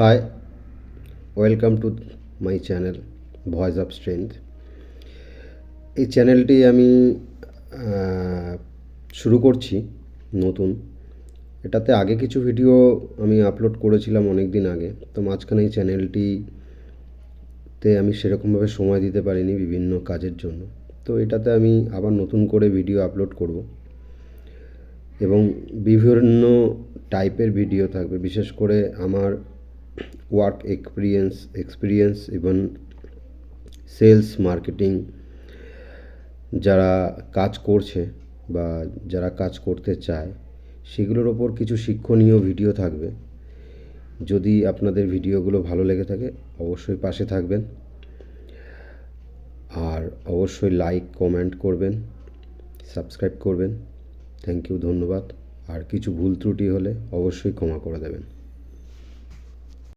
Hi, welcome to my channel Voice of Strength. এই চ্যানেলটি আমি শুরু করছি নতুন। এটাতে আগে কিছু ভিডিও আমি আপলোড করেছিলাম অনেক দিন আগে, তো মাঝখানে এই চ্যানেলটিতে আমি সেরকমভাবে সময় দিতে পারিনি বিভিন্ন কাজের জন্য। তো এটাতে আমি আবার নতুন করে ভিডিও আপলোড করব এবং বিভিন্ন টাইপের ভিডিও থাকবে, বিশেষ করে আমার ওয়ার্ক এক্সপিরিয়েন্স এবং সেলস মার্কেটিং যারা কাজ করছে বা যারা কাজ করতে চায় সেগুলোর ওপর কিছু শিক্ষণীয় ভিডিও থাকবে। যদি আপনাদের ভিডিওগুলো ভালো লেগে থাকে অবশ্যই পাশে থাকবেন, আর অবশ্যই লাইক কমেন্ট করবেন, সাবস্ক্রাইব করবেন। থ্যাংক ইউ, ধন্যবাদ। আর কিছু ভুল ত্রুটি হলে অবশ্যই ক্ষমা করে দেবেন।